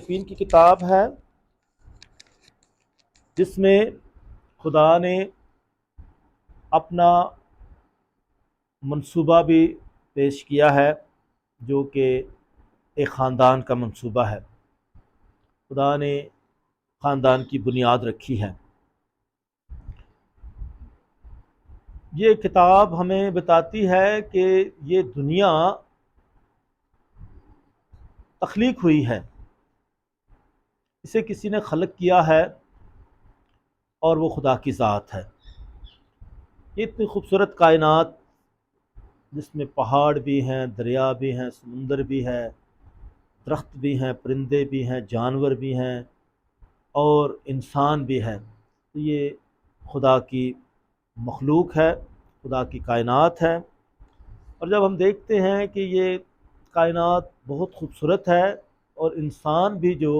Fan کی کتاب ہے جس میں خدا نے اپنا منصوبہ بھی پیش کیا ہے، جو کہ ایک خاندان کا منصوبہ ہے۔ خدا نے خاندان کی بنیاد رکھی ہے۔ یہ کتاب ہمیں بتاتی ہے کہ یہ دنیا تخلیق ہوئی ہے، اسے کسی نے خلق کیا ہے اور وہ خدا کی ذات ہے۔ یہ اتنی خوبصورت کائنات جس میں پہاڑ بھی ہیں، دریا بھی ہیں، سمندر بھی ہے، درخت بھی ہیں، پرندے بھی ہیں، جانور بھی ہیں اور انسان بھی ہے۔ یہ خدا کی مخلوق ہے، خدا کی کائنات ہے۔ اور جب ہم دیکھتے ہیں کہ یہ کائنات بہت خوبصورت ہے اور انسان بھی جو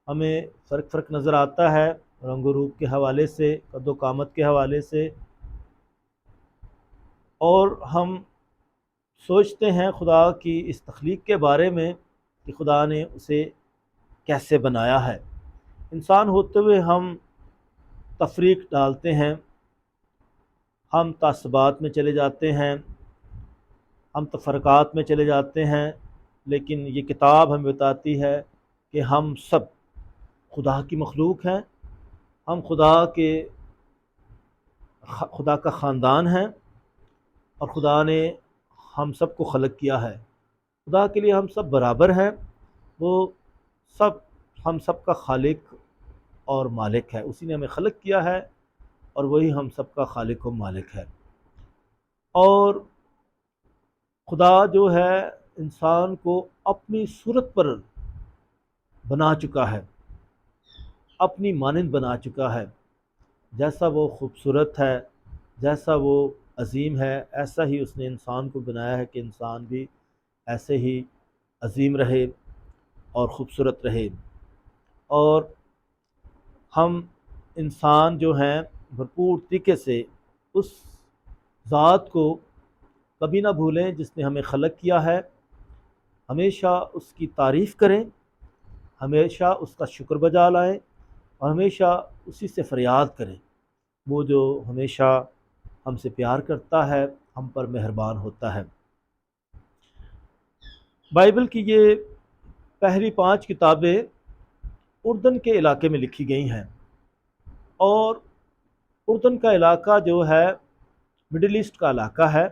ہمیں فرق نظر آتا ہے رنگ و روپ کے حوالے سے، قد و قامت کے حوالے سے، اور ہم سوچتے ہیں خدا کی اس تخلیق کے بارے میں کہ خدا نے اسے کیسے بنایا ہے۔ انسان ہوتے ہوئے ہم تفریق ڈالتے ہیں، ہم تعصبات میں چلے جاتے ہیں، ہم تفرقات میں چلے جاتے ہیں، لیکن یہ کتاب ہمیں بتاتی ہے کہ ہم سب خدا کی مخلوق ہیں، ہم خدا کا خاندان ہیں، اور خدا نے ہم سب کو خلق کیا ہے۔ خدا کے لیے ہم سب برابر ہیں، وہ ہم سب کا خالق اور مالک ہے۔ اسی نے ہمیں خلق کیا ہے اور وہی ہم سب کا خالق و مالک ہے۔ اور خدا جو ہے انسان کو اپنی صورت پر بنا چکا ہے، اپنی مانند بنا چکا ہے۔ جیسا وہ خوبصورت ہے، جیسا وہ عظیم ہے، ایسا ہی اس نے انسان کو بنایا ہے کہ انسان بھی ایسے ہی عظیم رہے اور خوبصورت رہے۔ اور ہم انسان جو ہیں بھرپور طریقے سے اس ذات کو کبھی نہ بھولیں جس نے ہمیں خلق کیا ہے، ہمیشہ اس کی تعریف کریں، ہمیشہ اس کا شکر بجا لائیں اور ہمیشہ اسی سے فریاد کریں، وہ جو ہمیشہ ہم سے پیار کرتا ہے، ہم پر مہربان ہوتا ہے۔ بائبل کی یہ پہلی 5 کتابیں اردن کے علاقے میں لکھی گئی ہیں، اور اردن کا علاقہ جو ہے مڈل ایسٹ کا علاقہ ہے،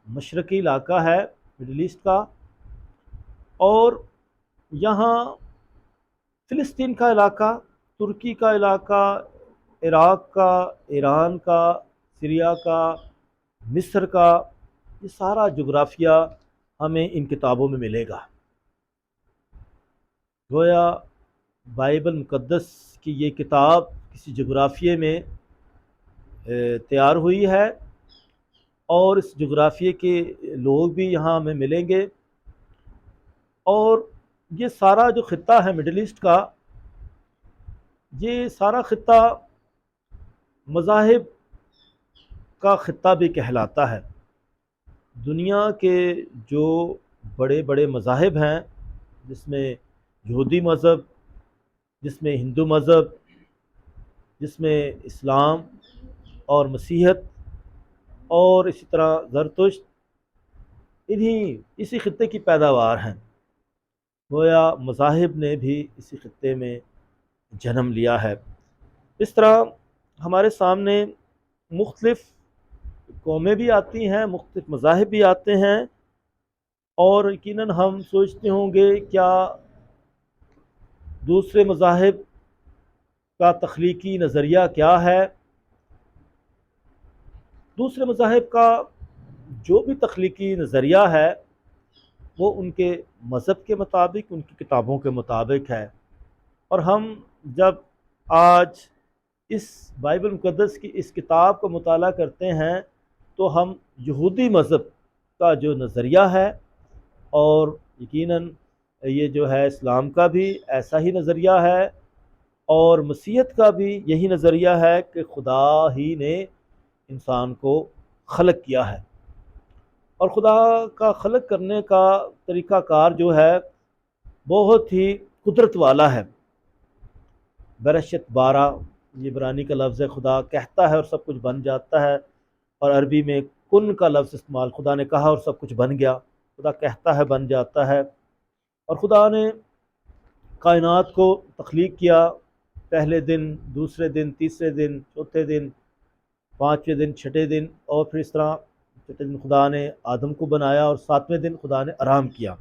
مشرقی علاقہ ہے مڈل ایسٹ کا، اور یہاں فلسطین کا علاقہ، ترکی کا علاقہ، عراق کا، ایران کا، سیریا کا، مصر کا، یہ سارا جغرافیہ ہمیں ان کتابوں میں ملے گا۔ گویا بائبل مقدس کی یہ کتاب کسی جغرافیے میں تیار ہوئی ہے، اور اس جغرافیے کے لوگ بھی یہاں ہمیں ملیں گے، اور یہ سارا جو خطہ ہے مڈل ایسٹ کا، یہ سارا خطہ مذاہب کا خطہ بھی کہلاتا ہے۔ دنیا کے جو بڑے بڑے مذاہب ہیں، جس میں یہودی مذہب، جس میں ہندو مذہب، جس میں اسلام اور مسیحیت اور اسی طرح زرتشت، اسی خطے کی پیداوار ہیں۔ گویا مذاہب نے بھی اسی خطے میں جنم لیا ہے۔ اس طرح ہمارے سامنے مختلف قومیں بھی آتی ہیں، مختلف مذاہب بھی آتے ہیں، اور یقیناً ہم سوچتے ہوں گے کیا دوسرے مذاہب کا تخلیقی نظریہ کیا ہے؟ دوسرے مذاہب کا جو بھی تخلیقی نظریہ ہے وہ ان کے مذہب کے مطابق، ان کی کتابوں کے مطابق ہے۔ اور ہم جب آج اس بائبل مقدس کی اس کتاب کو مطالعہ کرتے ہیں تو ہم یہودی مذہب کا جو نظریہ ہے، اور یقیناً یہ جو ہے اسلام کا بھی ایسا ہی نظریہ ہے، اور مسیحیت کا بھی یہی نظریہ ہے کہ خدا ہی نے انسان کو خلق کیا ہے، اور خدا کا خلق کرنے کا طریقہ کار جو ہے بہت ہی قدرت والا ہے۔ برشت بارہ یہ عبرانی کا لفظ ہے، خدا کہتا ہے اور سب کچھ بن جاتا ہے، اور عربی میں کن کا لفظ استعمال، خدا نے کہا اور سب کچھ بن گیا، خدا کہتا ہے بن جاتا ہے۔ اور خدا نے کائنات کو تخلیق کیا، پہلے دن، دوسرے دن، تیسرے دن، چوتھے دن، پانچویں دن، چھٹے دن، اور پھر اس طرح چھٹے دن خدا نے آدم کو بنایا اور ساتویں دن خدا نے آرام کیا۔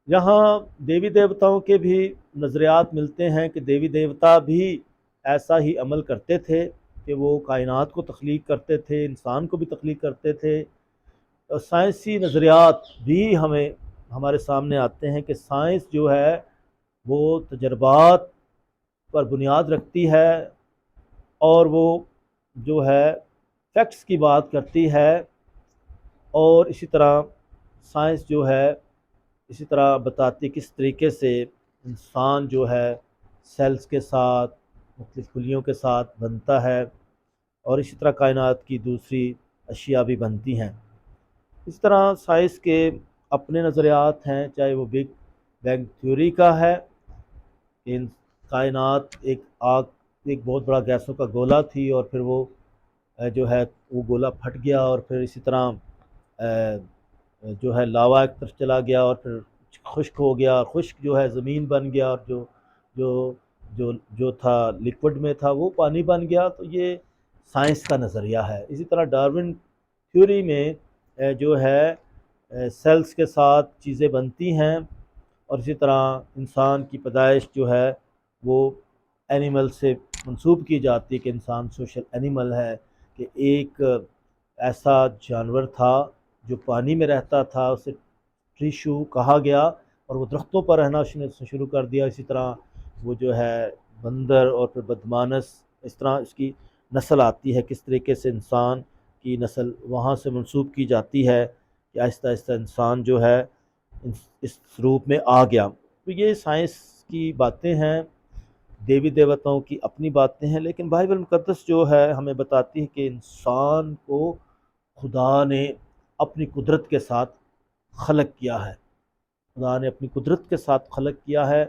یہاں دیوی دیوتاؤں کے بھی نظریات ملتے ہیں کہ دیوی دیوتا بھی ایسا ہی عمل کرتے تھے کہ وہ کائنات کو تخلیق کرتے تھے، انسان کو بھی تخلیق کرتے تھے۔ اور سائنسی نظریات بھی ہمارے سامنے آتے ہیں کہ سائنس جو ہے وہ تجربات پر بنیاد رکھتی ہے، اور وہ جو ہے فیکٹس کی بات کرتی ہے، اور اسی طرح سائنس جو ہے اسی طرح بتاتی کس طریقے سے انسان جو ہے سیلز کے ساتھ، مختلف خلیوں کے ساتھ بنتا ہے، اور اسی طرح کائنات کی دوسری اشیاء بھی بنتی ہیں۔ اس طرح سائنس کے اپنے نظریات ہیں، چاہے وہ بگ بینگ تھیوری کا ہے، ان کائنات ایک بہت بڑا گیسوں کا گولا تھی، اور پھر وہ جو ہے وہ گولا پھٹ گیا، اور پھر اسی طرح جو ہے لاوا ایک طرف چلا گیا، اور پھر خشک ہو گیا، اور خشک جو ہے زمین بن گیا، اور جو جو تھا لکوڈ میں تھا وہ پانی بن گیا۔ تو یہ سائنس کا نظریہ ہے۔ اسی طرح ڈارون تھیوری میں جو ہے سیلز کے ساتھ چیزیں بنتی ہیں، اور اسی طرح انسان کی پیدائش جو ہے وہ اینیمل سے منسوب کی جاتی ہے کہ انسان سوشل اینیمل ہے، کہ ایک ایسا جانور تھا جو پانی میں رہتا تھا، اسے ٹریشو کہا گیا، اور وہ درختوں پر رہنا اس نے شروع کر دیا۔ اسی طرح وہ جو ہے بندر اور پھر بدمانس، اس طرح اس کی نسل آتی ہے، کس طریقے سے انسان کی نسل وہاں سے منسوب کی جاتی ہے کہ آہستہ آہستہ انسان جو ہے اس روپ میں آ گیا۔ تو یہ سائنس کی باتیں ہیں، دیوی دیوتاؤں کی اپنی باتیں ہیں، لیکن بائبل مقدس جو ہے ہمیں بتاتی ہے کہ انسان کو خدا نے اپنی قدرت کے ساتھ خلق کیا ہے، خدا نے اپنی قدرت کے ساتھ خلق کیا ہے۔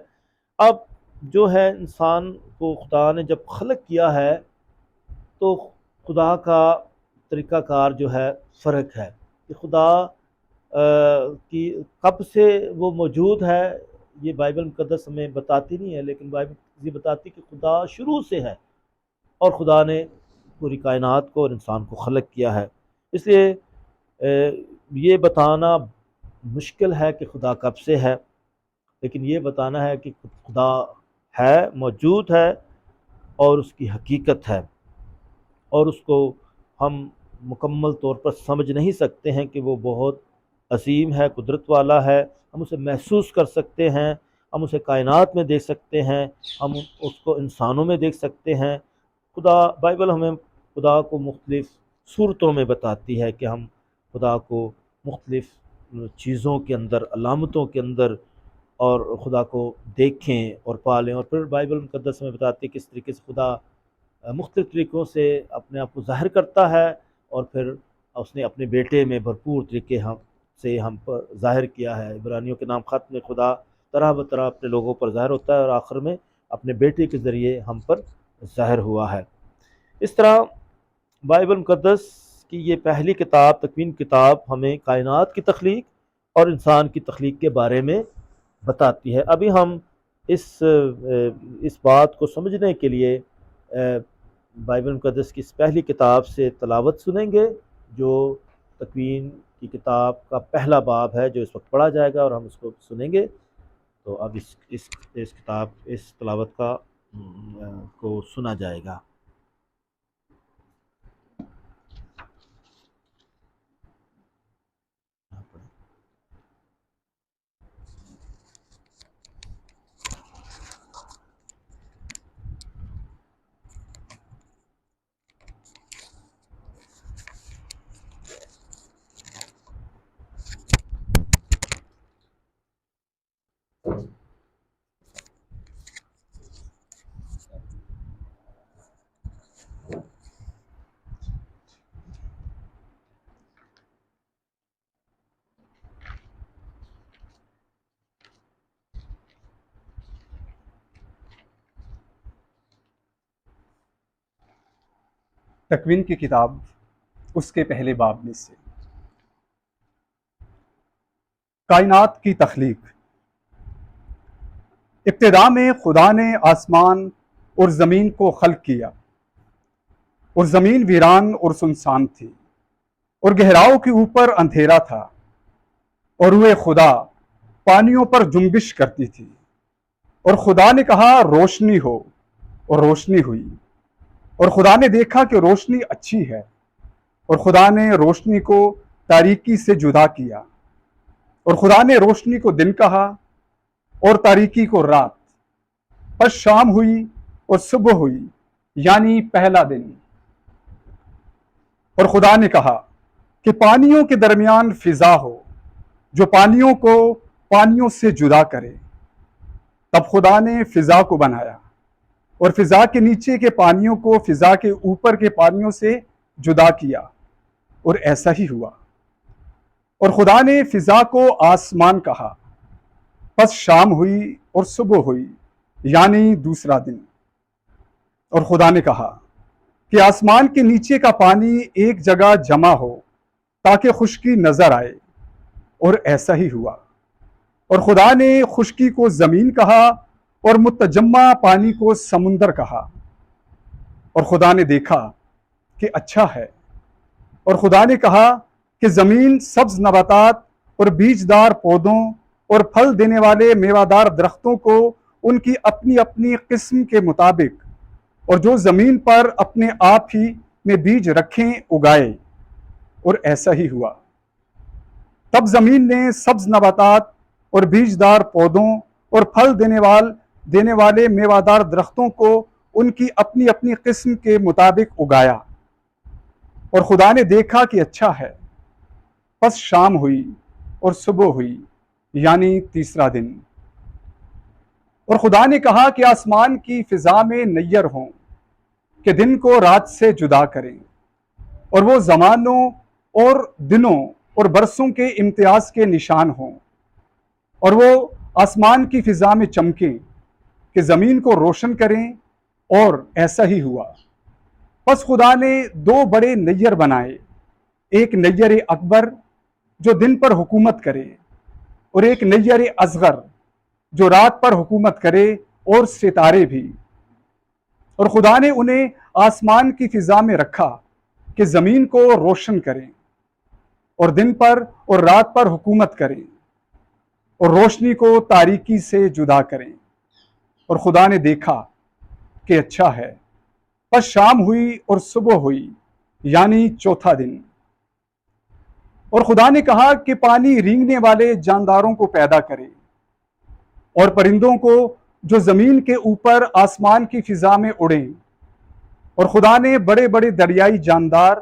اب جو ہے انسان کو خدا نے جب خلق کیا ہے تو خدا کا طریقہ کار جو ہے فرق ہے، کہ خدا کی کب سے وہ موجود ہے یہ بائبل مقدس ہمیں بتاتی نہیں ہے، لیکن بائبل یہ بتاتی کہ خدا شروع سے ہے، اور خدا نے پوری کائنات کو اور انسان کو خلق کیا ہے۔ اس لیے یہ بتانا مشکل ہے کہ خدا کب سے ہے، لیکن یہ بتانا ہے کہ خدا ہے، موجود ہے، اور اس کی حقیقت ہے، اور اس کو ہم مکمل طور پر سمجھ نہیں سکتے ہیں کہ وہ بہت عظیم ہے، قدرت والا ہے۔ ہم اسے محسوس کر سکتے ہیں، ہم اسے کائنات میں دیکھ سکتے ہیں، ہم اس کو انسانوں میں دیکھ سکتے ہیں۔ بائبل ہمیں خدا کو مختلف صورتوں میں بتاتی ہے کہ ہم خدا کو مختلف چیزوں کے اندر، علامتوں کے اندر، اور خدا کو دیکھیں اور پالیں۔ اور پھر بائبل مقدس میں بتاتی ہے کس طریقے سے خدا مختلف طریقوں سے اپنے آپ کو ظاہر کرتا ہے، اور پھر اس نے اپنے بیٹے میں بھرپور طریقے سے ہم پر ظاہر کیا ہے۔ عبرانیوں کے نام خط میں خدا طرح بطرح اپنے لوگوں پر ظاہر ہوتا ہے، اور آخر میں اپنے بیٹے کے ذریعے ہم پر ظاہر ہوا ہے۔ اس طرح بائبل مقدس کی یہ پہلی کتاب، تکوین کتاب، ہمیں کائنات کی تخلیق اور انسان کی تخلیق کے بارے میں بتاتی ہے۔ ابھی ہم اس بات کو سمجھنے کے لیے بائبل مقدس کی اس پہلی کتاب سے تلاوت سنیں گے، جو تکوین کی کتاب کا پہلا باب ہے، جو اس وقت پڑھا جائے گا اور ہم اس کو سنیں گے۔ تو اب اس تلاوت کو سنا جائے گا۔ تکوین کی کتاب اس کے پہلے باب میں سے۔ کائنات کی تخلیق۔ ابتدا میں خدا نے آسمان اور زمین کو خلق کیا، اور زمین ویران اور سنسان تھی، اور گہراؤں کے اوپر اندھیرا تھا، اور روح خدا پانیوں پر جنبش کرتی تھی۔ اور خدا نے کہا روشنی ہو، اور روشنی ہوئی۔ اور خدا نے دیکھا کہ روشنی اچھی ہے، اور خدا نے روشنی کو تاریکی سے جدا کیا۔ اور خدا نے روشنی کو دن کہا، اور تاریکی کو رات۔ پس شام ہوئی اور صبح ہوئی، یعنی پہلا دن۔ اور خدا نے کہا کہ پانیوں کے درمیان فضا ہو، جو پانیوں کو پانیوں سے جدا کرے۔ تب خدا نے فضا کو بنایا، اور فضا کے نیچے کے پانیوں کو فضا کے اوپر کے پانیوں سے جدا کیا، اور ایسا ہی ہوا۔ اور خدا نے فضا کو آسمان کہا۔ پس شام ہوئی اور صبح ہوئی، یعنی دوسرا دن۔ اور خدا نے کہا کہ آسمان کے نیچے کا پانی ایک جگہ جمع ہو، تاکہ خشکی نظر آئے، اور ایسا ہی ہوا۔ اور خدا نے خشکی کو زمین کہا، اور متجمع پانی کو سمندر کہا۔ اور خدا نے دیکھا کہ اچھا ہے۔ اور خدا نے کہا کہ زمین سبز نباتات اور بیجدار پودوں اور پھل دینے والے میوہ دار درختوں کو ان کی اپنی اپنی قسم کے مطابق، اور جو زمین پر اپنے آپ ہی میں بیج رکھیں اگائے، اور ایسا ہی ہوا۔ تب زمین نے سبز نباتات اور بیجدار پودوں اور پھل دینے والے میوہ دار درختوں کو ان کی اپنی اپنی قسم کے مطابق اگایا، اور خدا نے دیکھا کہ اچھا ہے۔ پس شام ہوئی اور صبح ہوئی، یعنی تیسرا دن۔ اور خدا نے کہا کہ آسمان کی فضا میں نیر ہوں، کہ دن کو رات سے جدا کریں، اور وہ زمانوں اور دنوں اور برسوں کے امتیاز کے نشان ہوں، اور وہ آسمان کی فضا میں چمکیں، کہ زمین کو روشن کریں، اور ایسا ہی ہوا۔ پس خدا نے دو بڑے نیر بنائے، ایک نیر اکبر جو دن پر حکومت کرے، اور ایک نیر اصغر جو رات پر حکومت کرے، اور ستارے بھی۔ اور خدا نے انہیں آسمان کی فضا میں رکھا کہ زمین کو روشن کریں، اور دن پر اور رات پر حکومت کریں، اور روشنی کو تاریکی سے جدا کریں۔ اور خدا نے دیکھا کہ اچھا ہے۔ پس شام ہوئی اور صبح ہوئی، یعنی چوتھا دن۔ اور خدا نے کہا کہ پانی رینگنے والے جانداروں کو پیدا کرے، اور پرندوں کو جو زمین کے اوپر آسمان کی فضا میں اڑیں۔ اور خدا نے بڑے بڑے دریائی جاندار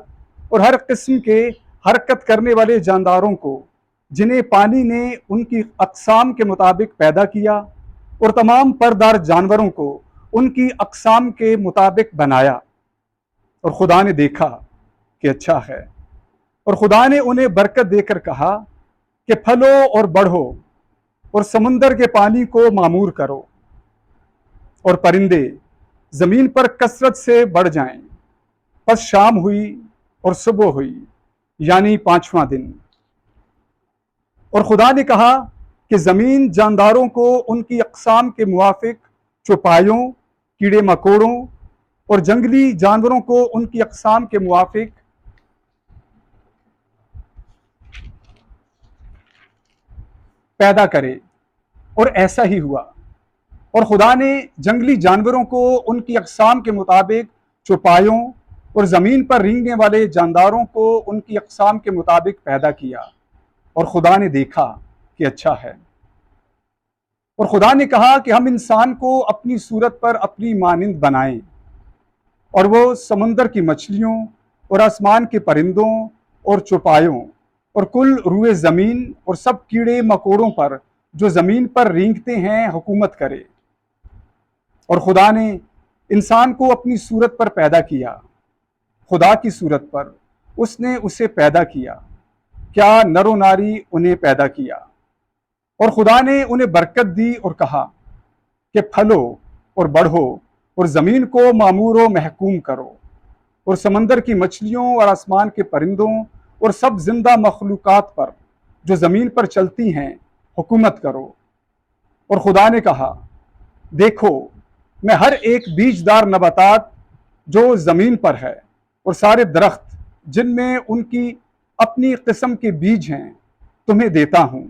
اور ہر قسم کے حرکت کرنے والے جانداروں کو، جنہیں پانی نے ان کی اقسام کے مطابق پیدا کیا، اور تمام پردار جانوروں کو ان کی اقسام کے مطابق بنایا۔ اور خدا نے دیکھا کہ اچھا ہے۔ اور خدا نے انہیں برکت دے کر کہا کہ پھلو اور بڑھو، اور سمندر کے پانی کو معمور کرو، اور پرندے زمین پر کثرت سے بڑھ جائیں۔ پس شام ہوئی اور صبح ہوئی، یعنی پانچواں دن۔ اور خدا نے کہا کہ زمین جانداروں کو ان کی اقسام کے موافق، چوپایوں، کیڑے مکوڑوں اور جنگلی جانوروں کو ان کی اقسام کے موافق پیدا کرے، اور ایسا ہی ہوا۔ اور خدا نے جنگلی جانوروں کو ان کی اقسام کے مطابق چوپایوں، اور زمین پر رینگنے والے جانداروں کو ان کی اقسام کے مطابق پیدا کیا، اور خدا نے دیکھا کہ اچھا ہے۔ اور خدا نے کہا کہ ہم انسان کو اپنی صورت پر اپنی مانند بنائیں، اور وہ سمندر کی مچھلیوں اور آسمان کے پرندوں اور چوپایوں اور کل روئے زمین اور سب کیڑے مکوڑوں پر جو زمین پر رینگتے ہیں حکومت کرے۔ اور خدا نے انسان کو اپنی صورت پر پیدا کیا، خدا کی صورت پر اس نے اسے پیدا کیا، کیا نر و ناری انہیں پیدا کیا۔ اور خدا نے انہیں برکت دی اور کہا کہ پھلو اور بڑھو، اور زمین کو معمور و محکوم کرو، اور سمندر کی مچھلیوں اور آسمان کے پرندوں اور سب زندہ مخلوقات پر جو زمین پر چلتی ہیں حکومت کرو۔ اور خدا نے کہا، دیکھو میں ہر ایک بیج دار نباتات جو زمین پر ہے اور سارے درخت جن میں ان کی اپنی قسم کے بیج ہیں تمہیں دیتا ہوں،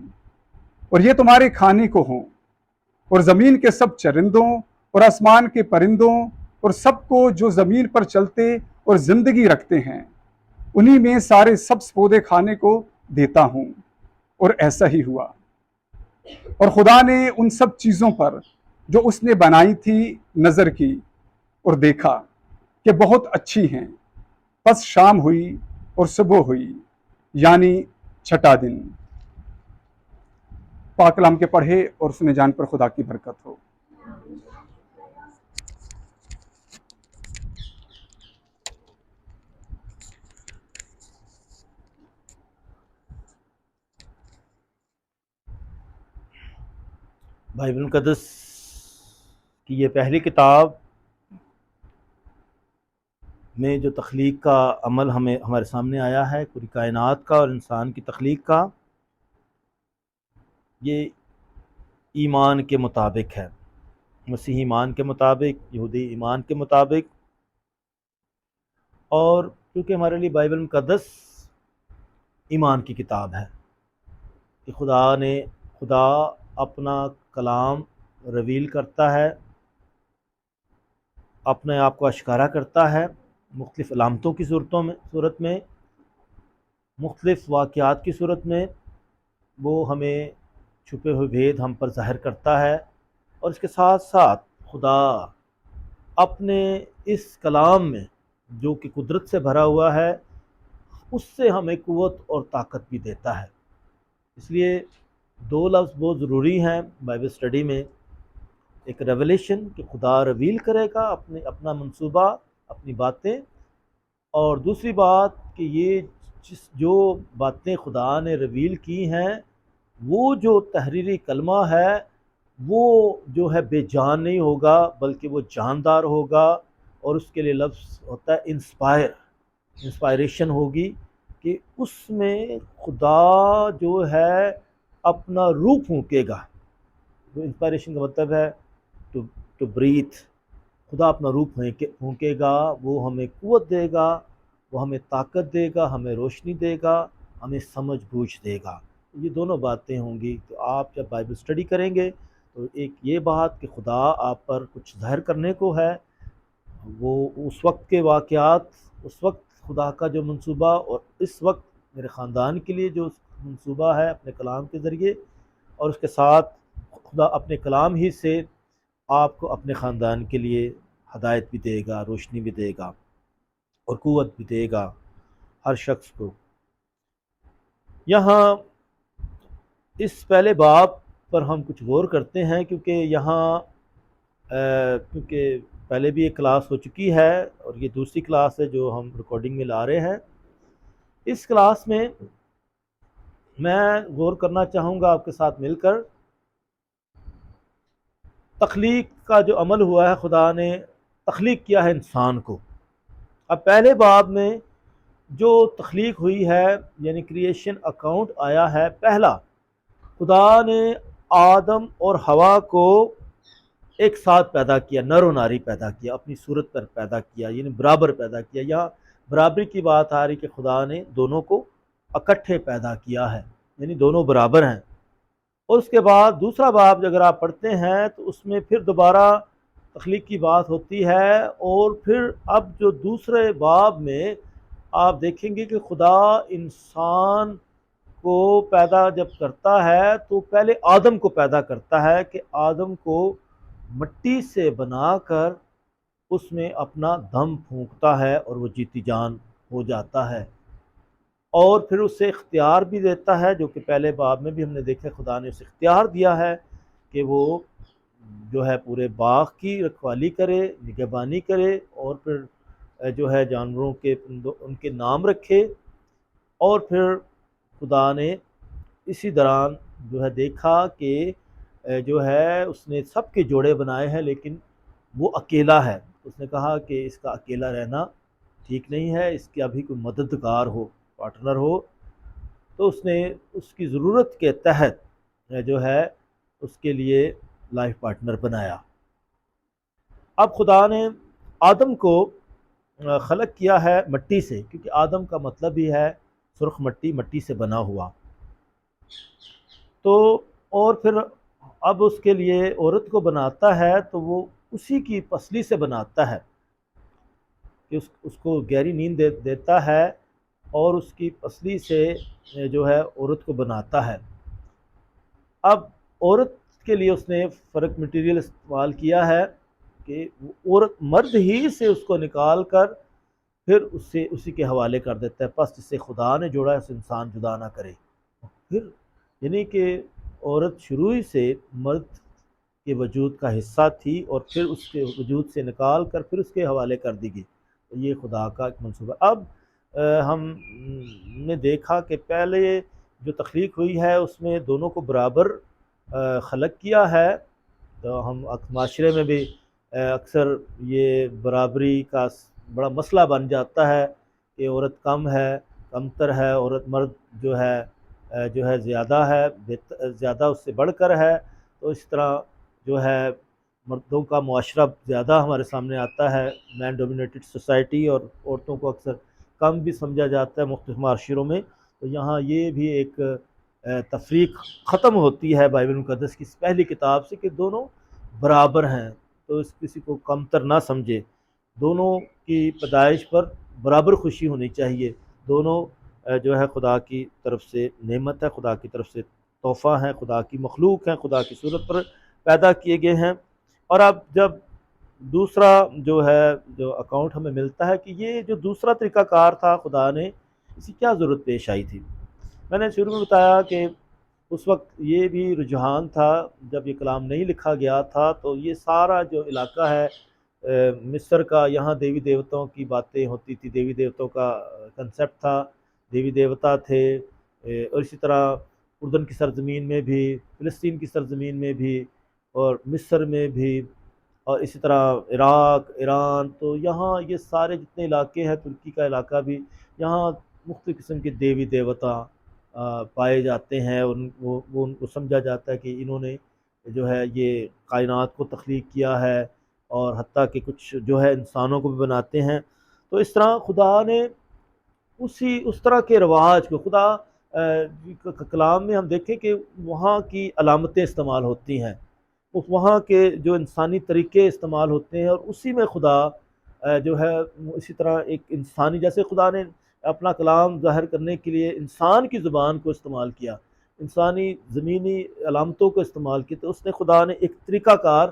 اور یہ تمہارے کھانے کو ہوں۔ اور زمین کے سب چرندوں اور آسمان کے پرندوں اور سب کو جو زمین پر چلتے اور زندگی رکھتے ہیں انہی میں سارے سبز پودے کھانے کو دیتا ہوں۔ اور ایسا ہی ہوا۔ اور خدا نے ان سب چیزوں پر جو اس نے بنائی تھی نظر کی اور دیکھا کہ بہت اچھی ہیں۔ پس شام ہوئی اور صبح ہوئی، یعنی چھٹا دن۔ پاک کلام کے پڑھے اور سنے جان پر خدا کی برکت ہو۔ بائبل مقدس کی یہ پہلی کتاب میں جو تخلیق کا عمل ہمارے سامنے آیا ہے، پوری کائنات کا اور انسان کی تخلیق کا، یہ ایمان کے مطابق ہے، مسیحی ایمان کے مطابق، یہودی ایمان کے مطابق۔ اور کیونکہ ہمارے لیے بائبل مقدس ایمان کی کتاب ہے کہ خدا اپنا کلام رویل کرتا ہے، اپنے آپ کو اشکارا کرتا ہے مختلف علامتوں کی صورت میں، مختلف واقعات کی صورت میں۔ وہ ہمیں چھپے ہوئے بھید ہم پر ظاہر کرتا ہے، اور اس کے ساتھ ساتھ خدا اپنے اس کلام میں جو کہ قدرت سے بھرا ہوا ہے اس سے ہمیں قوت اور طاقت بھی دیتا ہے۔ اس لیے دو لفظ بہت ضروری ہیں بائبل اسٹڈی میں، ایک ریویلیشن کہ خدا رویل کرے گا اپنا منصوبہ، اپنی باتیں، اور دوسری بات کہ یہ جو باتیں خدا نے رویل کی ہیں وہ جو تحریری کلمہ ہے وہ جو ہے بے جان نہیں ہوگا بلکہ وہ جاندار ہوگا، اور اس کے لیے لفظ ہوتا ہے انسپائریشن ہوگی کہ اس میں خدا جو ہے اپنا روح پھونکے گا۔ انسپائریشن کا مطلب ہے ٹو بریتھ، خدا اپنا روح پھونکے گا، وہ ہمیں قوت دے گا، وہ ہمیں طاقت دے گا، ہمیں روشنی دے گا، ہمیں سمجھ بوجھ دے گا۔ یہ دونوں باتیں ہوں گی۔ تو آپ جب بائبل اسٹڈی کریں گے تو ایک یہ بات کہ خدا آپ پر کچھ ظاہر کرنے کو ہے، وہ اس وقت کے واقعات، اس وقت خدا کا جو منصوبہ، اور اس وقت میرے خاندان کے لیے جو منصوبہ ہے اپنے کلام کے ذریعے، اور اس کے ساتھ خدا اپنے کلام ہی سے آپ کو اپنے خاندان کے لیے ہدایت بھی دے گا، روشنی بھی دے گا اور قوت بھی دے گا ہر شخص کو۔ یہاں اس پہلے باب پر ہم کچھ غور کرتے ہیں، کیونکہ یہاں کیونکہ پہلے بھی ایک کلاس ہو چکی ہے اور یہ دوسری کلاس ہے جو ہم ریکارڈنگ میں لا رہے ہیں۔ اس کلاس میں میں غور کرنا چاہوں گا آپ کے ساتھ مل کر تخلیق کا جو عمل ہوا ہے، خدا نے تخلیق کیا ہے انسان کو۔ اب پہلے باب میں جو تخلیق ہوئی ہے یعنی کریشن اکاؤنٹ آیا ہے، پہلا خدا نے آدم اور حوا کو ایک ساتھ پیدا کیا، نر و ناری پیدا کیا، اپنی صورت پر پیدا کیا، یعنی برابر پیدا کیا۔ یہاں برابری کی بات آ رہی کہ خدا نے دونوں کو اکٹھے پیدا کیا ہے، یعنی دونوں برابر ہیں۔ اور اس کے بعد دوسرا باب اگر آپ پڑھتے ہیں تو اس میں پھر دوبارہ تخلیق کی بات ہوتی ہے، اور پھر اب جو دوسرے باب میں آپ دیکھیں گے کہ خدا انسان کو پیدا جب کرتا ہے تو پہلے آدم کو پیدا کرتا ہے کہ آدم کو مٹی سے بنا کر اس میں اپنا دم پھونکتا ہے اور وہ جیتی جان ہو جاتا ہے، اور پھر اسے اختیار بھی دیتا ہے، جو کہ پہلے باب میں بھی ہم نے دیکھا خدا نے اسے اختیار دیا ہے کہ وہ جو ہے پورے باغ کی رکھوالی کرے، نگہبانی کرے، اور پھر جو ہے جانوروں کے ان کے نام رکھے۔ اور پھر خدا نے اسی دوران جو ہے دیکھا کہ جو ہے اس نے سب کے جوڑے بنائے ہیں لیکن وہ اکیلا ہے۔ اس نے کہا کہ اس کا اکیلا رہنا ٹھیک نہیں ہے، اس کے ابھی کوئی مددگار ہو، پارٹنر ہو، تو اس نے اس کی ضرورت کے تحت جو ہے اس کے لیے لائف پارٹنر بنایا۔ اب خدا نے آدم کو خلق کیا ہے مٹی سے، کیونکہ آدم کا مطلب ہی ہے سرخ مٹی، مٹی سے بنا ہوا۔ تو اور پھر اب اس کے لیے عورت کو بناتا ہے تو وہ اسی کی پسلی سے بناتا ہے، کہ اس کو گہری نیند دیتا ہے اور اس کی پسلی سے جو ہے عورت کو بناتا ہے۔ اب عورت کے لیے اس نے فرق مٹیریل استعمال کیا ہے کہ عورت مرد ہی سے اس کو نکال کر پھر اس سے اسی کے حوالے کر دیتا ہے، پس جسے خدا نے جوڑا ہے اسے انسان جدا نہ کرے۔ پھر یعنی کہ عورت شروع ہی سے مرد کے وجود کا حصہ تھی اور پھر اس کے وجود سے نکال کر پھر اس کے حوالے کر دی گئی۔ یہ خدا کا ایک منصوبہ۔ اب ہم نے دیکھا کہ پہلے جو تخلیق ہوئی ہے اس میں دونوں کو برابر خلق کیا ہے، تو ہم معاشرے میں بھی اکثر یہ برابری کا بڑا مسئلہ بن جاتا ہے کہ عورت کم ہے، کمتر ہے، عورت مرد جو ہے زیادہ ہے، زیادہ اس سے بڑھ کر ہے، تو اس طرح جو ہے مردوں کا معاشرہ زیادہ ہمارے سامنے آتا ہے، مین ڈومینیٹڈ سوسائٹی، اور عورتوں کو اکثر کم بھی سمجھا جاتا ہے مختلف معاشروں میں۔ تو یہاں یہ بھی ایک تفریق ختم ہوتی ہے بائبل مقدس کی پہلی کتاب سے کہ دونوں برابر ہیں، تو اس کسی کو کمتر نہ سمجھے، دونوں کی پیدائش پر برابر خوشی ہونی چاہیے، دونوں جو ہے خدا کی طرف سے نعمت ہے، خدا کی طرف سے تحفہ ہیں، خدا کی مخلوق ہیں، خدا کی صورت پر پیدا کیے گئے ہیں۔ اور اب جب دوسرا جو اکاؤنٹ ہمیں ملتا ہے کہ یہ جو دوسرا طریقہ کار تھا خدا نے، اس کی کیا ضرورت پیش آئی تھی۔ میں نے شروع میں بتایا کہ اس وقت یہ بھی رجحان تھا، جب یہ کلام نہیں لکھا گیا تھا تو یہ سارا جو علاقہ ہے مصر کا، یہاں دیوی دیوتاؤں کی باتیں ہوتی تھی، دیوی دیوتاؤں کا کنسیپٹ تھا، دیوی دیوتا تھے، اور اسی طرح اردن کی سرزمین میں بھی، فلسطین کی سرزمین میں بھی، اور مصر میں بھی، اور اسی طرح عراق، ایران، تو یہاں یہ سارے جتنے علاقے ہیں، ترکی کا علاقہ بھی، یہاں مختلف قسم کے دیوی دیوتا پائے جاتے ہیں، وہ ان کو سمجھا جاتا ہے کہ انہوں نے جو ہے یہ کائنات کو تخلیق کیا ہے، اور حتیٰ کہ کچھ جو ہے انسانوں کو بھی بناتے ہیں۔ تو اس طرح خدا نے اس طرح کے رواج کو، خدا کلام میں ہم دیکھیں کہ وہاں کی علامتیں استعمال ہوتی ہیں، وہاں کے جو انسانی طریقے استعمال ہوتے ہیں، اور اسی میں خدا جو ہے اسی طرح ایک انسانی، جیسے خدا نے اپنا کلام ظاہر کرنے کے لیے انسان کی زبان کو استعمال کیا، انسانی زمینی علامتوں کو استعمال کیا، تو اس نے خدا نے ایک طریقہ کار،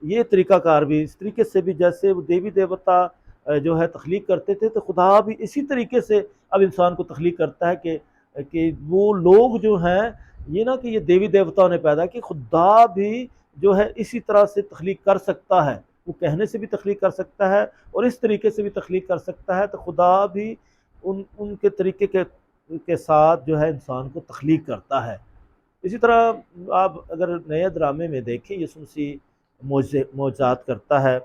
یہ طریقہ کار بھی اس طریقے سے بھی، جیسے وہ دیوی دیوتا جو ہے تخلیق کرتے تھے، تو خدا بھی اسی طریقے سے اب انسان کو تخلیق کرتا ہے کہ وہ لوگ جو ہیں، یہ نہ کہ یہ دیوی دیوتاؤں نے پیدا کی، خدا بھی جو ہے اسی طرح سے تخلیق کر سکتا ہے، وہ کہنے سے بھی تخلیق کر سکتا ہے اور اس طریقے سے بھی تخلیق کر سکتا ہے، تو خدا بھی ان کے طریقے کے ساتھ جو ہے انسان کو تخلیق کرتا ہے۔ اسی طرح آپ اگر نئے ڈرامے میں دیکھیں، یسوع مسیح معجزات کرتا ہے،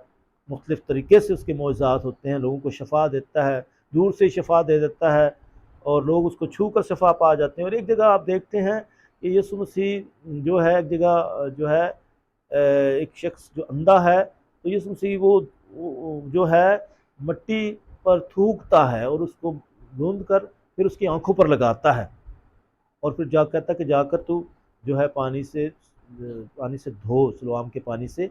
مختلف طریقے سے اس کے معجزات ہوتے ہیں، لوگوں کو شفا دیتا ہے، دور سے شفا دے دیتا ہے، اور لوگ اس کو چھو کر شفا پا جاتے ہیں۔ اور ایک جگہ آپ دیکھتے ہیں کہ یسوع مسیح جو ہے ایک جگہ جو ہے ایک شخص جو اندھا ہے، تو یسوع مسیح وہ جو ہے مٹی پر تھوکتا ہے اور اس کو گوندھ کر پھر اس کی آنکھوں پر لگاتا ہے، اور پھر کہتا ہے کہ جا کر تو جو ہے پانی سے دھو، سلوام کے پانی سے،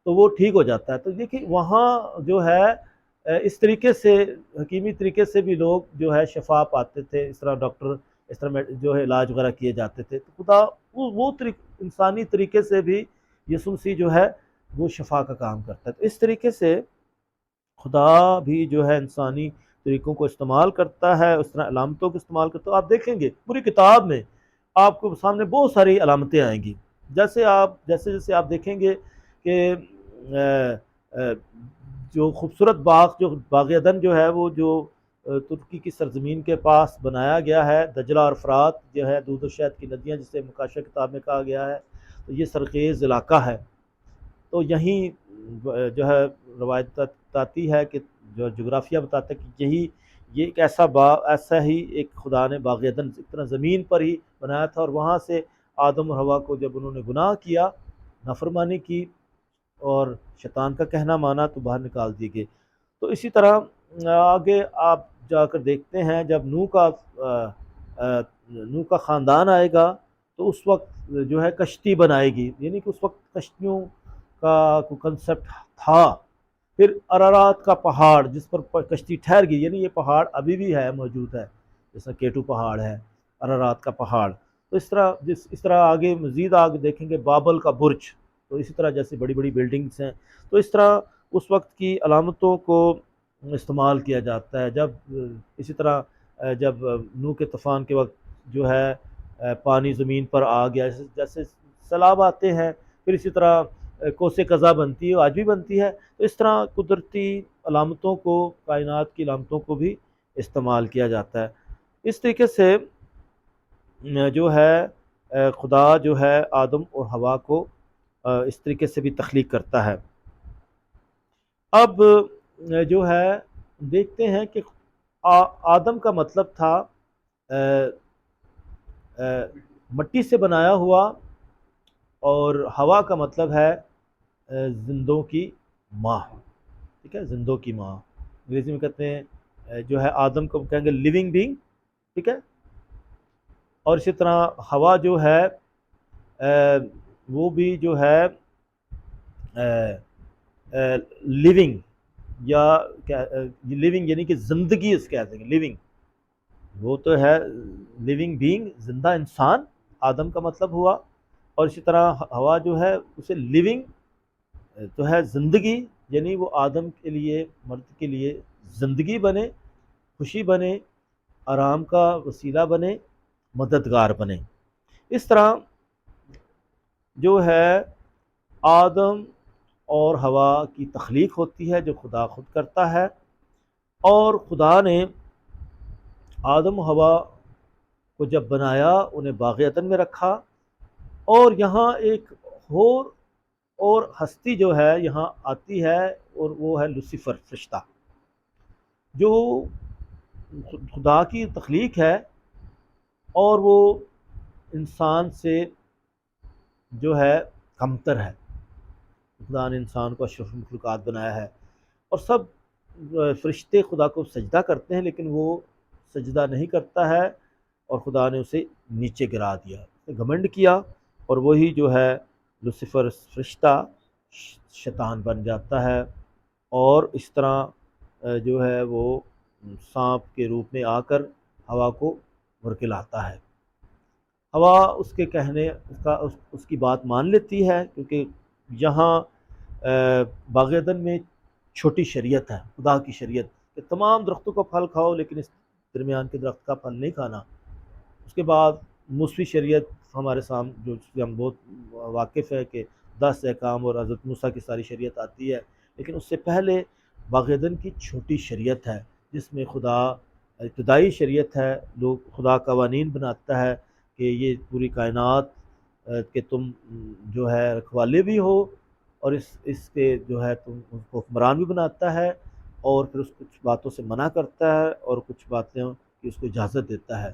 تو وہ ٹھیک ہو جاتا ہے۔ تو دیکھیں وہاں جو ہے اس طریقے سے حکیمی طریقے سے بھی لوگ جو ہے شفا پاتے تھے، اس طرح ڈاکٹر اس طرح جو ہے علاج وغیرہ کیے جاتے تھے، تو خدا وہ انسانی طریقے سے بھی یسوع مسیح جو ہے وہ شفا کا کام کرتا ہے۔ تو اس طریقے سے خدا بھی جو ہے انسانی طریقوں کو استعمال کرتا ہے، اس طرح علامتوں کو استعمال کرتا ہے۔ آپ دیکھیں گے پوری کتاب میں آپ کو سامنے بہت ساری علامتیں آئیں گی، جیسے آپ دیکھیں گے کہ جو خوبصورت باغ، جو باغ عدن جو ہے، وہ جو ترکی کی سرزمین کے پاس بنایا گیا ہے، دجلہ اور فرات جو ہے دودھ و شہد کی ندیاں، جسے مکاشفہ کتاب میں کہا گیا ہے، تو یہ سرخیز علاقہ ہے۔ تو یہیں جو ہے روایت آتی ہے کہ جو جغرافیہ بتاتا ہے کہ یہ ایک ایسا ہی ایک خدا نے باغ عدن اتنا زمین پر ہی بنایا تھا، اور وہاں سے آدم اور حوا کو جب انہوں نے گناہ کیا، نافرمانی کی اور شیطان کا کہنا مانا، تو باہر نکال دیے گئے۔ تو اسی طرح آگے آپ جا کر دیکھتے ہیں جب نوح کا خاندان آئے گا، تو اس وقت جو ہے کشتی بنائے گی، یعنی کہ اس وقت کشتیوں کا کوئی کنسپٹ تھا۔ پھر ارارات کا پہاڑ جس پر کشتی ٹھہر گئی، یعنی یہ پہاڑ ابھی بھی ہے، موجود ہے، جیسا کیٹو پہاڑ ہے، ارارات کا پہاڑ۔ تو اس طرح آگے مزید آگے دیکھیں گے بابل کا برج، تو اسی طرح جیسے بڑی بڑی بلڈنگز ہیں، تو اس طرح اس وقت کی علامتوں کو استعمال کیا جاتا ہے۔ اسی طرح جب نوح کے طوفان کے وقت جو ہے پانی زمین پر آ گیا، جیسے سیلاب آتے ہیں، پھر اسی طرح کوس قزح بنتی ہے، آج بھی بنتی ہے۔ تو اس طرح قدرتی علامتوں کو، کائنات کی علامتوں کو بھی استعمال کیا جاتا ہے۔ اس طریقے سے جو ہے خدا جو ہے آدم اور حوا کو اس طریقے سے بھی تخلیق کرتا ہے۔ اب جو ہے دیکھتے ہیں کہ آدم کا مطلب تھا مٹی سے بنایا ہوا، اور حوا کا مطلب ہے زندوں کی ماں، ٹھیک ہے، زندوں کی ماں۔ انگریزی میں کہتے ہیں جو ہے آدم کو کہیں گے لیونگ بینگ، ٹھیک ہے، اور اسی طرح حوا جو ہے وہ بھی جو ہے لیونگ، یا لیونگ یعنی کہ زندگی اس کہتے ہیں لیونگ، وہ تو ہے لیونگ بینگ، زندہ انسان آدم کا مطلب ہوا، اور اسی طرح حوا جو ہے اسے لیونگ تو ہے زندگی، یعنی وہ آدم کے لیے، مرد کے لیے زندگی بنے، خوشی بنے، آرام کا وسیلہ بنے، مددگار بنے۔ اس طرح جو ہے آدم اور حوا کی تخلیق ہوتی ہے جو خدا خود کرتا ہے، اور خدا نے آدم و حوا کو جب بنایا انہیں باغ عدن میں رکھا، اور یہاں ایک اور ہستی جو ہے یہاں آتی ہے، اور وہ ہے لوسیفر، فرشتہ، جو خدا کی تخلیق ہے، اور وہ انسان سے جو ہے کمتر ہے۔ خدا نے انسان کو اشرف المخلوقات بنایا ہے، اور سب فرشتے خدا کو سجدہ کرتے ہیں، لیکن وہ سجدہ نہیں کرتا ہے، اور خدا نے اسے نیچے گرا دیا، اسے گھمنڈ کیا، اور وہی جو ہے لوسیفر فرشتہ شیطان بن جاتا ہے، اور اس طرح جو ہے وہ سانپ کے روپ میں آ کر حوا کو ورگلاتا ہے۔ حوا اس کے کہنے اس کی بات مان لیتی ہے، کیونکہ یہاں باغ عدن میں چھوٹی شریعت ہے، خدا کی شریعت کہ تمام درختوں کا پھل کھاؤ لیکن اس درمیان کے درخت کا پھل نہیں کھانا۔ اس کے بعد موسوی شریعت ہمارے سامنے جو ہم بہت واقف ہے کہ 10 احکام اور حضرت موسیٰ کی ساری شریعت آتی ہے، لیکن اس سے پہلے باغ عدن کی چھوٹی شریعت ہے جس میں خدا ابتدائی شریعت ہے، لوگ خدا قوانین بناتا ہے کہ یہ پوری کائنات کہ تم جو ہے رکھوالے بھی ہو، اور اس کے جو ہے تم اس کو حکمران بھی بناتا ہے، اور پھر اس کچھ باتوں سے منع کرتا ہے اور کچھ باتیں کی اس کو اجازت دیتا ہے۔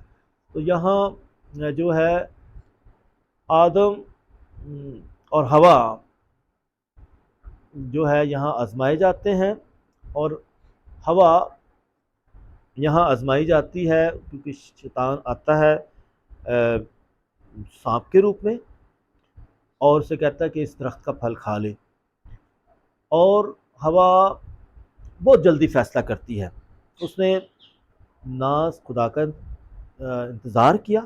تو یہاں جو ہے آدم اور حوا جو ہے یہاں آزمائے جاتے ہیں، اور حوا یہاں آزمائی جاتی ہے کیونکہ شیطان آتا ہے سانپ کے روپ میں، اور اسے کہتا ہے کہ اس درخت کا پھل کھا لے، اور حوا بہت جلدی فیصلہ کرتی ہے۔ اس نے نہ خدا کا انتظار کیا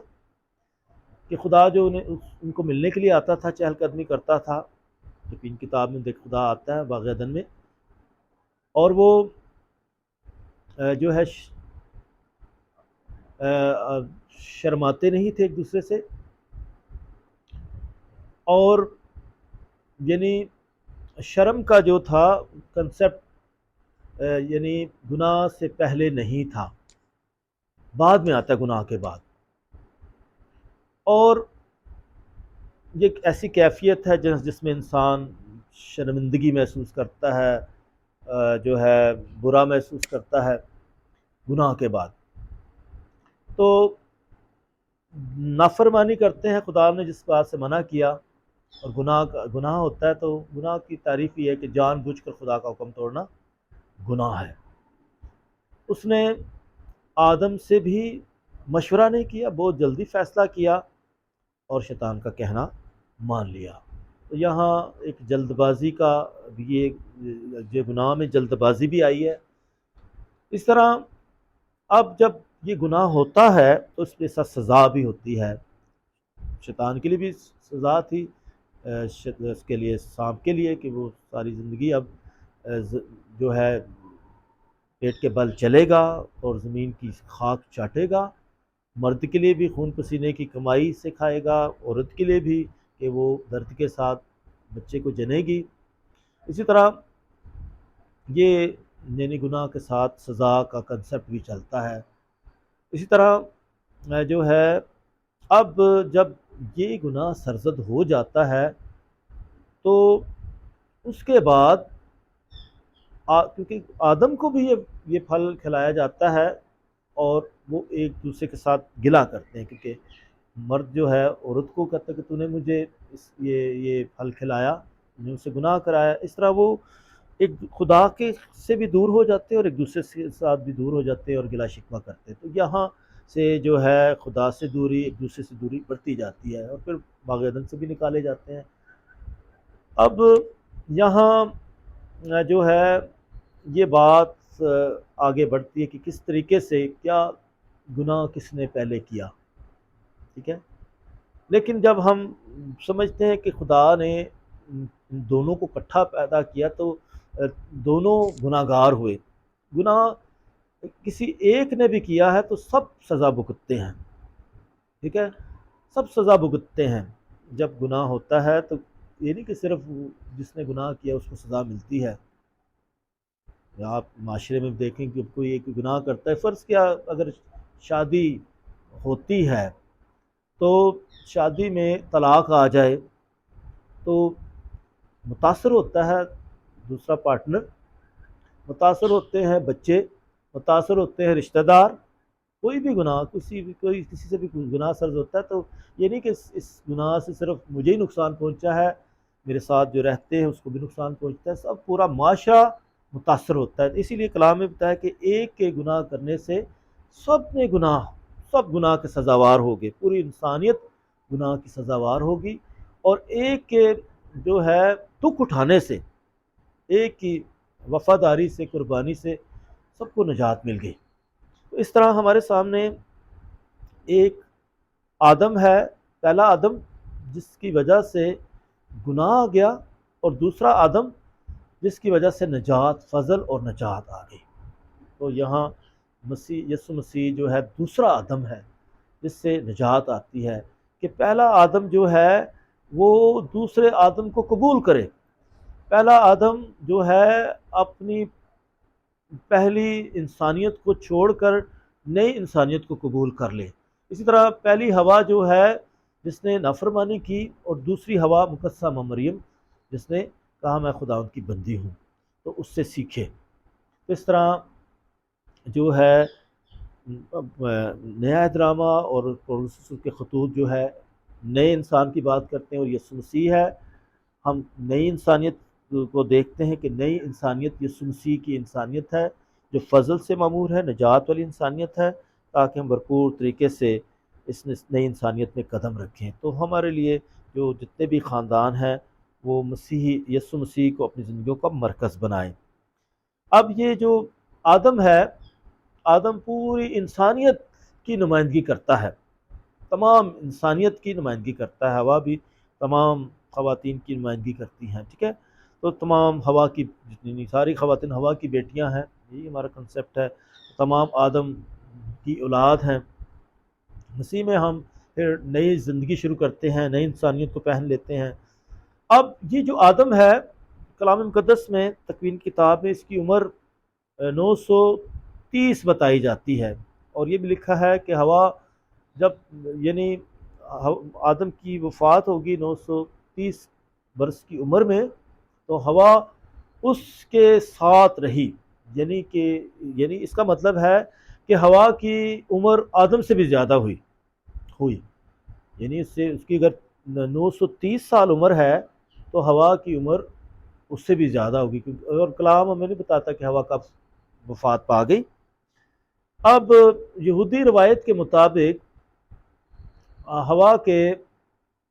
کہ خدا جو ان کو ملنے کے لیے آتا تھا، چہل قدمی کرتا تھا، یقین کتاب میں دیکھ خدا آتا ہے باغ عدن میں، اور وہ جو ہے شرماتے نہیں تھے ایک دوسرے سے، اور یعنی شرم کا جو تھا کنسپٹ یعنی گناہ سے پہلے نہیں تھا، بعد میں آتا ہے گناہ کے بعد، اور یہ ایک ایسی کیفیت ہے جس میں انسان شرمندگی محسوس کرتا ہے، جو ہے برا محسوس کرتا ہے گناہ کے بعد۔ تو نافرمانی کرتے ہیں، خدا نے جس بات سے منع کیا، اور گناہ ہوتا ہے، تو گناہ کی تعریف یہ ہے کہ جان بوجھ کر خدا کا حکم توڑنا گناہ ہے۔ اس نے آدم سے بھی مشورہ نہیں کیا، بہت جلدی فیصلہ کیا اور شیطان کا کہنا مان لیا۔ تو یہاں ایک جلد بازی کا یہ گناہ میں جلد بازی بھی آئی ہے۔ اس طرح اب جب یہ گناہ ہوتا ہے تو اس کے ساتھ سزا بھی ہوتی ہے۔ شیطان کے لیے بھی سزا تھی، اس کے لیے، سانپ کے لیے، کہ وہ ساری زندگی اب جو ہے پیٹ کے بل چلے گا اور زمین کی خاک چاٹے گا۔ مرد کے لیے بھی خون پسینے کی کمائی سے کھائے گا، عورت کے لیے بھی کہ وہ درد کے ساتھ بچے کو جنے گی۔ اسی طرح یہ یعنی گناہ کے ساتھ سزا کا کنسیپٹ بھی چلتا ہے۔ اسی طرح جو ہے اب جب یہ گناہ سرزد ہو جاتا ہے تو اس کے بعد کیونکہ آدم کو بھی یہ پھل کھلایا جاتا ہے اور وہ ایک دوسرے کے ساتھ گلا کرتے ہیں، کیونکہ مرد جو ہے عورت کو کہتا ہے کہ تو نے مجھے یہ پھل کھلایا، نے اسے گناہ کرایا۔ اس طرح وہ ایک خدا کے سے بھی دور ہو جاتے ہیں اور ایک دوسرے کے ساتھ بھی دور ہو جاتے ہیں اور گلا شکوہ کرتے ہیں۔ تو یہاں سے جو ہے خدا سے دوری، ایک دوسرے سے دوری بڑھتی جاتی ہے، اور پھر باغ عدن سے بھی نکالے جاتے ہیں۔ اب یہاں جو ہے یہ بات آگے بڑھتی ہے کہ کس طریقے سے، کیا گناہ کس نے پہلے کیا، ٹھیک ہے۔ لیکن جب ہم سمجھتے ہیں کہ خدا نے دونوں کو اکٹھا پیدا کیا تو دونوں گناہ گار ہوئے، گناہ کسی ایک نے بھی کیا ہے تو سب سزا بھگتتے ہیں، ٹھیک ہے، سب سزا بھگتتے ہیں۔ جب گناہ ہوتا ہے تو یہ نہیں کہ صرف جس نے گناہ کیا اس کو سزا ملتی ہے۔ آپ معاشرے میں دیکھیں کہ کوئی ایک گناہ کرتا ہے، فرض کیا اگر شادی ہوتی ہے تو شادی میں طلاق آ جائے تو متاثر ہوتا ہے دوسرا پارٹنر، متاثر ہوتے ہیں بچے، متاثر ہوتے ہیں رشتہ دار۔ کوئی بھی گناہ کسی سے بھی گناہ سرز ہوتا ہے تو یہ نہیں کہ اس گناہ سے صرف مجھے ہی نقصان پہنچا ہے، میرے ساتھ جو رہتے ہیں اس کو بھی نقصان پہنچتا ہے، سب پورا معاشرہ متاثر ہوتا ہے۔ اسی لیے کلام میں بتایا کہ ایک کے گناہ کرنے سے سب گناہ کے سزاوار ہوگے، پوری انسانیت گناہ کی سزاوار ہوگی، اور ایک کے جو ہے دکھ اٹھانے سے، ایک کی وفاداری سے، قربانی سے سب کو نجات مل گئی۔ تو اس طرح ہمارے سامنے ایک آدم ہے، پہلا آدم جس کی وجہ سے گناہ آ گیا، اور دوسرا آدم جس کی وجہ سے نجات، فضل اور نجات آ گئی۔ تو یہاں یسوع مسیح جو ہے دوسرا آدم ہے جس سے نجات آتی ہے، کہ پہلا آدم جو ہے وہ دوسرے آدم کو قبول کرے۔ پہلا آدم جو ہے اپنی پہلی انسانیت کو چھوڑ کر نئی انسانیت کو قبول کر لے۔ اسی طرح پہلی ہوا جو ہے جس نے نافرمانی کی، اور دوسری ہوا مقدسہ مریم جس نے کہا میں خدا ان کی بندی ہوں، تو اس سے سیکھے۔ اس طرح جو ہے نیا ڈرامہ اور پولس کے خطوط جو ہے نئے انسان کی بات کرتے ہیں، اور یسوع مسیح ہے۔ ہم نئی انسانیت کو دیکھتے ہیں کہ نئی انسانیت یسوع مسیح کی انسانیت ہے جو فضل سے معمور ہے، نجات والی انسانیت ہے، تاکہ ہم بھرپور طریقے سے اس نئی انسانیت میں قدم رکھیں۔ تو ہمارے لیے جو جتنے بھی خاندان ہیں وہ یسوع مسیح کو اپنی زندگیوں کا مرکز بنائیں۔ اب یہ جو آدم ہے، آدم پوری انسانیت کی نمائندگی کرتا ہے، تمام انسانیت کی نمائندگی کرتا ہے۔ ہوا بھی تمام خواتین کی نمائندگی کرتی ہیں، ٹھیک ہے۔ تو تمام ہوا کی جتنی ساری خواتین ہوا کی بیٹیاں ہیں، یہی ہمارا کنسیپٹ ہے، تمام آدم کی اولاد ہیں۔ مسیح میں ہم پھر نئی زندگی شروع کرتے ہیں، نئی انسانیت کو پہن لیتے ہیں۔ اب یہ جو آدم ہے، کلام مقدس میں تکوین کتاب میں اس کی عمر 930 بتائی جاتی ہے، اور یہ بھی لکھا ہے کہ ہوا جب یعنی آدم کی وفات ہوگی 930 برس کی عمر میں، تو ہوا اس کے ساتھ رہی، یعنی اس کا مطلب ہے کہ ہوا کی عمر آدم سے بھی زیادہ ہوئی، یعنی اس کی اگر 930 سال عمر ہے تو ہوا کی عمر اس سے بھی زیادہ ہوگی، اور کلام ہمیں نہیں بتاتا کہ ہوا کب وفات پا گئی۔ اب یہودی روایت کے مطابق ہوا کے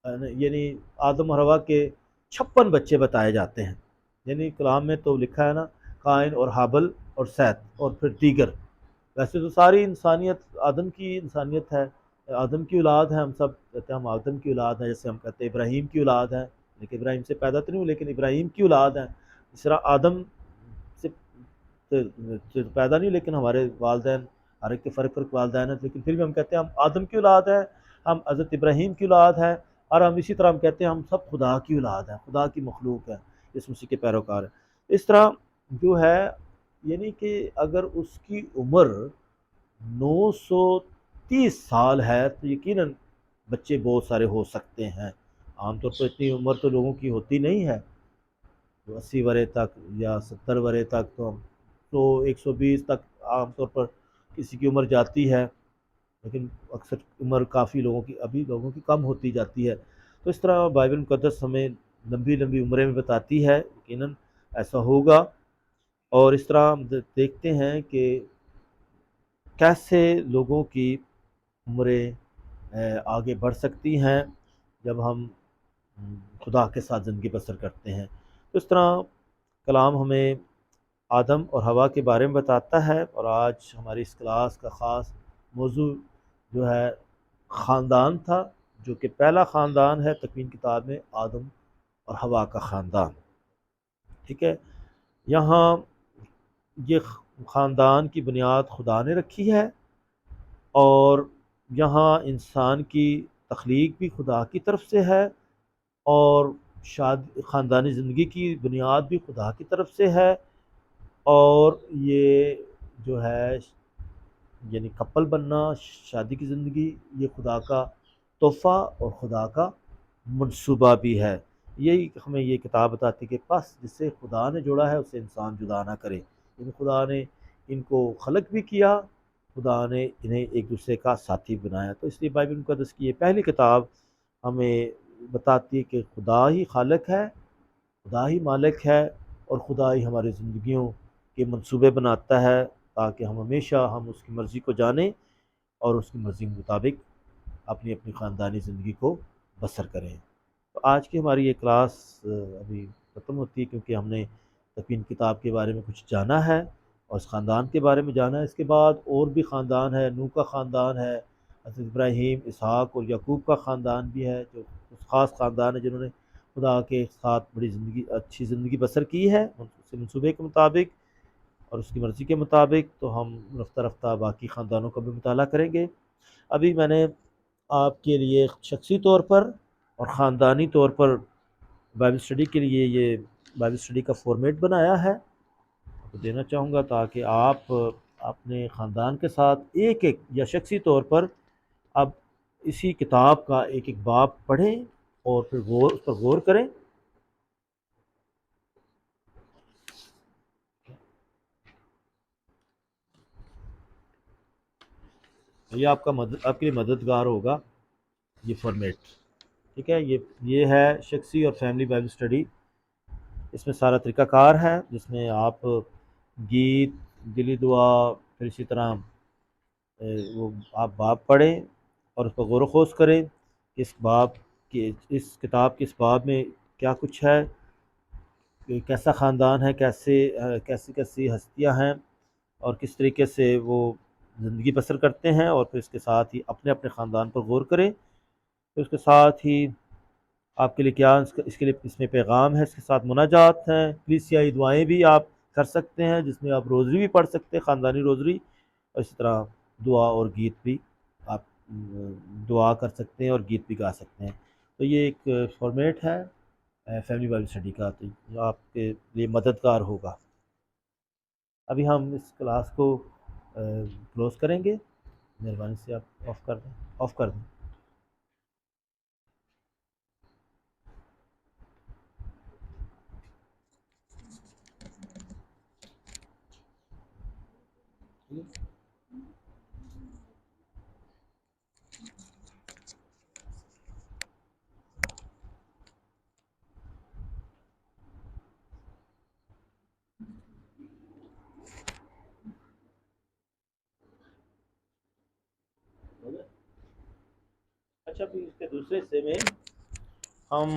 یعنی آدم اور ہوا کے 56 بچے بتائے جاتے ہیں، یعنی کلام میں تو لکھا ہے نا قائن اور حابل اور سیت اور پھر دیگر، ویسے تو ساری انسانیت آدم کی انسانیت ہے، آدم کی اولاد ہے، ہم سب کہتے ہیں ہم آدم کی اولاد ہیں، جیسے ہم کہتے ہیں ابراہیم کی اولاد ہے، لیکن ابراہیم سے پیدا تو نہیں ہوئی لیکن ابراہیم کی اولاد ہے، اس طرح آدم سے پیدا نہیں، لیکن ہمارے والدین ہر ایک کے فرق فرق والدین ہیں، لیکن پھر بھی ہم کہتے ہیں ہم آدم کی اولاد ہیں، ہم حضرت ابراہیم کی اولاد ہیں، اور ہم اسی طرح ہم کہتے ہیں ہم سب خدا کی اولاد ہیں، خدا کی مخلوق ہے، اس مسیح کے پیروکار ہیں۔ اس طرح جو ہے یعنی کہ اگر اس کی عمر 930 سال ہے تو یقیناً بچے بہت سارے ہو سکتے ہیں، عام طور پر اتنی عمر تو لوگوں کی ہوتی نہیں ہے، 80 برے تک یا 70 برے تک تو 120 تک عام طور پر کسی کی عمر جاتی ہے، لیکن اکثر عمر کافی لوگوں کی کم ہوتی جاتی ہے۔ تو اس طرح بائبل مقدس ہمیں لمبی لمبی عمریں میں بتاتی ہے، یقیناً ایسا ہوگا، اور اس طرح ہم دیکھتے ہیں کہ کیسے لوگوں کی عمریں آگے بڑھ سکتی ہیں جب ہم خدا کے ساتھ زندگی بسر کرتے ہیں۔ تو اس طرح کلام ہمیں آدم اور ہوا کے بارے میں بتاتا ہے، اور آج ہماری اس کلاس کا خاص موضوع جو ہے خاندان تھا، جو کہ پہلا خاندان ہے تکوین کتاب میں، آدم اور ہوا کا خاندان، ٹھیک ہے۔ یہاں یہ خاندان کی بنیاد خدا نے رکھی ہے، اور یہاں انسان کی تخلیق بھی خدا کی طرف سے ہے، اور خاندانی زندگی کی بنیاد بھی خدا کی طرف سے ہے، اور یہ جو ہے یعنی کپل بننا، شادی کی زندگی، یہ خدا کا تحفہ اور خدا کا منصوبہ بھی ہے۔ یہی ہمیں یہ کتاب بتاتی کہ بس جسے خدا نے جوڑا ہے اسے انسان جدا نہ کرے، یعنی خدا نے ان کو خلق بھی کیا، خدا نے انہیں ایک دوسرے کا ساتھی بنایا۔ تو اس لیے بائبل مقدس کی یہ پہلی کتاب ہمیں بتاتی ہے کہ خدا ہی خالق ہے، خدا ہی مالک ہے، اور خدا ہی ہماری زندگیوں کے منصوبے بناتا ہے تاکہ ہم ہمیشہ اس کی مرضی کو جانیں اور اس کی مرضی کے مطابق اپنی اپنی خاندانی زندگی کو بسر کریں۔ تو آج کی ہماری یہ کلاس ابھی ختم ہوتی ہے، کیونکہ ہم نے تکوین کتاب کے بارے میں کچھ جانا ہے اور اس خاندان کے بارے میں جانا ہے۔ اس کے بعد اور بھی خاندان ہے، نوح کا خاندان ہے، حضرت ابراہیم، اسحاق اور یعقوب کا خاندان بھی ہے، جو خاص خاندان ہے جنہوں نے خدا کے ساتھ بڑی اچھی زندگی بسر کی ہے اس کے منصوبے کے مطابق اور اس کی مرضی کے مطابق۔ تو ہم رفتہ رفتہ باقی خاندانوں کا بھی مطالعہ کریں گے۔ ابھی میں نے آپ کے لیے شخصی طور پر اور خاندانی طور پر بائبل اسٹڈی کے لیے یہ بائبل اسٹڈی کا فارمیٹ بنایا ہے، تو دینا چاہوں گا تاکہ آپ اپنے خاندان کے ساتھ ایک ایک یا شخصی طور پر اب اسی کتاب کا ایک ایک باب پڑھیں اور پھر اس پر غور کریں۔ یہ آپ کے لیے مددگار ہوگا یہ فارمیٹ، ٹھیک ہے۔ یہ ہے شخصی اور فیملی بائبل اسٹڈی، اس میں سارا طریقہ کار ہے جس میں آپ گیت، دلی دعا، پھر اسی طرح وہ آپ باب پڑھیں اور اس پر غور و خوض کریں کہ اس کتاب کے اس باب میں کیا کچھ ہے، کہ کیسا خاندان ہے، کیسی ہستیاں ہیں، اور کس طریقے سے وہ زندگی بسر کرتے ہیں، اور پھر اس کے ساتھ ہی اپنے اپنے خاندان پر غور کریں۔ پھر اس کے ساتھ ہی آپ کے لیے کیا اس کے لیے اس میں پیغام ہے، اس کے ساتھ مناجات ہیں، کلیسیائی دعائیں بھی آپ کر سکتے ہیں جس میں آپ روزری بھی پڑھ سکتے ہیں، خاندانی روزری، اور اسی طرح دعا اور گیت بھی آپ دعا کر سکتے ہیں اور گیت بھی گا سکتے ہیں۔ تو یہ ایک فارمیٹ ہے فیملی بائبل اسٹڈی کا، تو جو آپ کے لیے مددگار ہوگا۔ ابھی ہم اس کلاس کو کلوز کریں گے، مہربانی سے آپ آف کر دیں۔ اچھا، پھر اس کے دوسرے حصے میں ہم